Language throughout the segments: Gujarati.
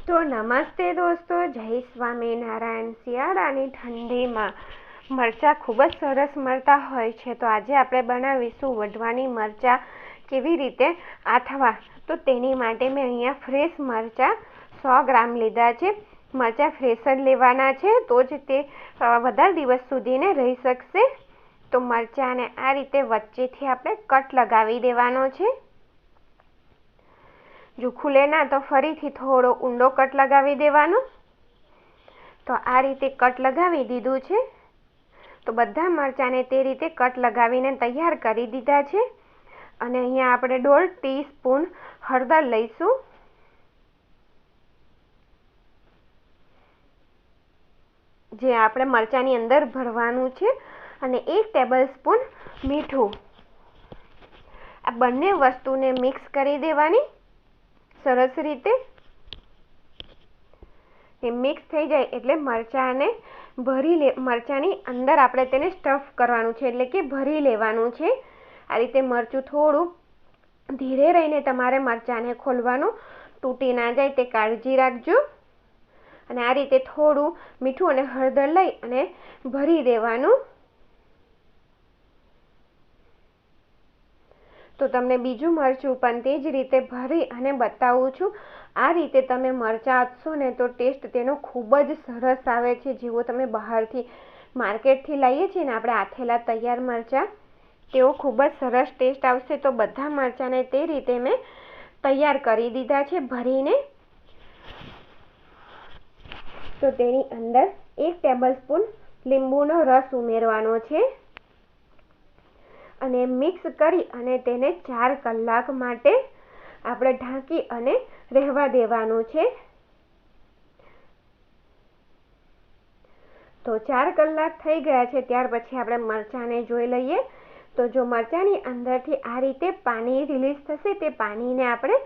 તો નમસ્તે દોસ્તો, જય સ્વામિનારાયણ। શિયાળાની ઠંડીમાં મરચાં ખૂબ જ સરસ મળતા હોય છે। તો આજે આપણે બનાવીશું વઢવાની મરચાં કેવી રીતે આથવા। તો તેની માટે મેં અહીંયા ફ્રેશ મરચાં 100 ગ્રામ લીધા છે। મરચાં ફ્રેશ જ લેવાના છે, તો જ તે વધારે દિવસ સુધીને રહી શકશે। તો મરચાંને આ રીતે વચ્ચેથી આપણે કટ લગાવી દેવાનો છે। જો ખુલે ના તો ફરીથી થોડો ઊંડો કટ લગાવી દેવાનો। તો આ રીતે કટ લગાવી દીધું છે। તો બધા મરચાંને તે રીતે કટ લગાવીને તૈયાર કરી દીધા છે। અને અહીંયા આપણે 1.5 ટીસ્પૂન હળદર લઈશું, જે આપણે મરચાંની અંદર ભરવાનું છે, અને 1 ટેબલસ્પૂન મીઠું। આ બંને વસ્તુને મિક્સ કરી દેવાની સરસ રીતે। એ મિક્સ થઈ જાય એટલે મરચાંની અંદર આપણે તેને સ્ટફ કરવાનું છે, એટલે કે ભરી લેવાનું છે। આ રીતે મરચું થોડું ધીરે રહીને તમારે મરચાંને ખોલવાનું, તૂટી ના જાય તે કાળજી રાખજો। અને આ રીતે થોડું મીઠું અને હળદર લઈ અને ભરી દેવાનું। તો તમને બીજું મરચું પણ તે જ રીતે ભરી અને બતાવું છું। આ રીતે તમે મરચાં આથશો ને તો ટેસ્ટ તેનો ખૂબ જ સરસ આવે છે। જેવો તમે બહારથી માર્કેટથી લાવીએ છીએ ને આપણે આથેલા તૈયાર મરચાં, તેવો ખૂબ જ સરસ ટેસ્ટ આવશે। તો બધા મરચાંને તે રીતે મેં તૈયાર કરી દીધા છે ભરીને। તો તેની અંદર 1 ટેબલસ્પૂન લીંબુનો રસ ઉમેરવાનો છે, અને મિક્સ કરી અને તેને 4 કલાક માટે આપણે ઢાંકી અને રહેવા દેવાનું છે। તો 4 કલાક થઈ ગયા છે, ત્યાર પછી આપણે મરચાંને જોઈ લઈએ। તો જો મરચાંની અંદરથી આ રીતે પાણી રિલીઝ થશે, તે પાણીને આપણે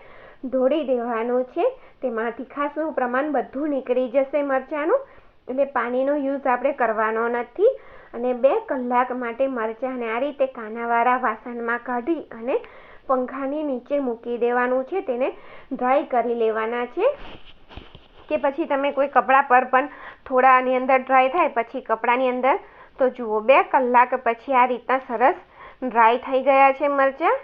ઢોળી દેવાનું છે। તેમાં તીખાશનું પ્રમાણ બધું નીકળી જશે મરચાંનું, એટલે પાણીનો યુઝ આપણે કરવાનો નથી। અને 2 કલાક માટે મરચાંને આ રીતે કાનાવાળા વાસણમાં કાઢી અને પંખાની નીચે મૂકી દેવાનું છે। તેને ડ્રાય કરી લેવાના છે, કે પછી તમે કોઈ કપડા પર પણ થોડાની અંદર ડ્રાય થાય પછી કપડાની અંદર। તો જુઓ 2 કલાક પછી આ રીતના સરસ ડ્રાય થઈ ગયા છે મરચાં।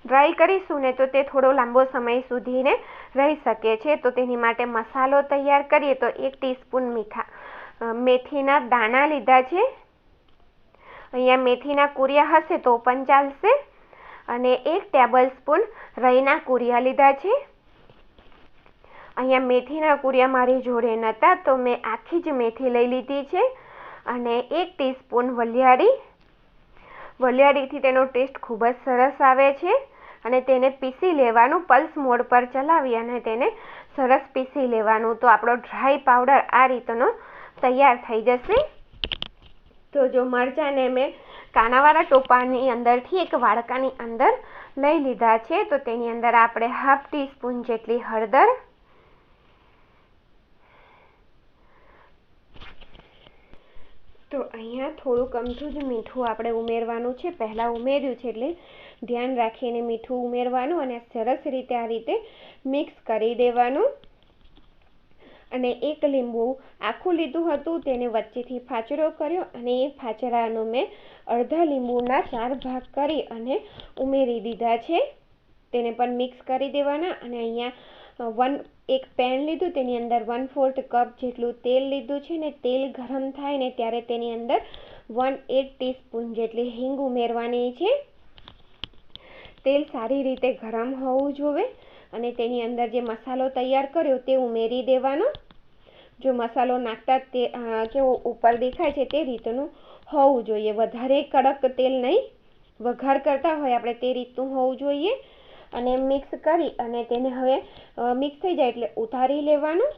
ડ્રાય કરીશું ને તો તે થોડો લાંબો સમય સુધીને રહી શકે છે। તો તેની માટે મસાલો તૈયાર કરીએ। તો 1 ટીસ્પૂન મેથીના દાણા લીધા છે। અહીંયા મેથીના કુરિયા હશે તો પણ ચાલશે, અને 1 ટેબલસ્પૂન રાઈના કુરિયા લીધા છે। અહીંયા મેથીના કુરિયા મારી જોડે નહોતા, તો મેં આખી જ મેથી લઈ લીધી છે। અને 1 ટીસ્પૂન વલિયાળીથી તેનો ટેસ્ટ ખૂબ જ સરસ આવે છે। અને તેને પીસી લેવાનું, પલ્સ મોડ પર ચલાવી અને તેને સરસ પીસી લેવાનું। તો આપણો ડ્રાય પાવડર આ રીતનો તૈયાર થઈ જશે। તો જો મરચાંને મેં કાનાવાળા ટોપાની અંદરથી એક વાડકાની અંદર લઈ લીધા છે। તો તેની અંદર આપણે 1/2 ટીસ્પૂન જેટલી હળદર, તો અહીંયા થોડુંક અમથું જ મીઠું આપણે ઉમેરવાનું છે। પહેલાં ઉમેર્યું છે એટલે ધ્યાન રાખીને મીઠું ઉમેરવાનું, અને સરસ રીતે આ રીતે મિક્સ કરી દેવાનું। અને 1 લીંબુ આખું લીધું હતું, તેને વચ્ચેથી ફાચરો કર્યો, અને એ ફાચરાનો મેં અડધા લીંબુના 4 ભાગ કરી અને ઉમેરી દીધા છે। તેને પણ મિક્સ કરી દેવાના। અને અહીંયા એક પેન લીધું, તેની અંદર 1/4 કપ જેટલું તેલ લીધું છે, ને તેલ ગરમ થાય ને ત્યારે તેની અંદર 1/8 ટીસ્પૂન જેટલી હિંગ ઉમેરવાની છે। તેલ સારી રીતે ગરમ હોવું જોઈએ, અને તેની અંદર જે મસાલો તૈયાર કર્યો તે ઉમેરી દેવાનો। જો મસાલો નાખતા તે કેવો ઉપર દેખાય છે તે રીતનું હોવું જોઈએ, વધારે કડક તેલ નહીં, વઘાર કરતા હોય આપણે તે રીતનું હોવું જોઈએ। અને મિક્સ કરી અને તેને હવે મિક્સ થઈ જાય એટલે ઉતારી લેવાનું,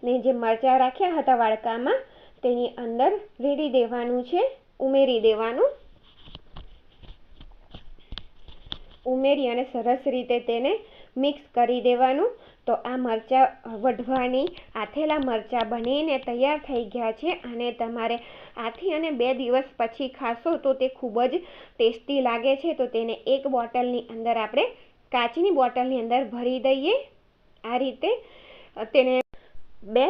ને જે મરચાં રાખ્યા હતા વાડકામાં તેની અંદર રેડી દેવાનું છે, ઉમેરી દેવાનું। ઉમેરી અને સરસ રીતે તેને મિક્સ કરી દેવાનું। તો આ મરચાં વઢવાની આથેલા મરચાં બનીને તૈયાર થઈ ગયા છે, અને તમારે આથી અને 2 દિવસ પછી ખાશો તો તે ખૂબ જ ટેસ્ટી લાગે છે। તો તેને એક બોટલની અંદર આપણે કાચની બોટલની અંદર ભરી દઈએ। આ રીતે તેને 2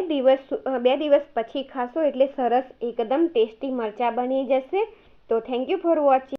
દિવસ પછી ખાશો એટલે સરસ એકદમ ટેસ્ટી મરચાં બની જશે. તો થેન્ક યુ ફોર વોચિંગ.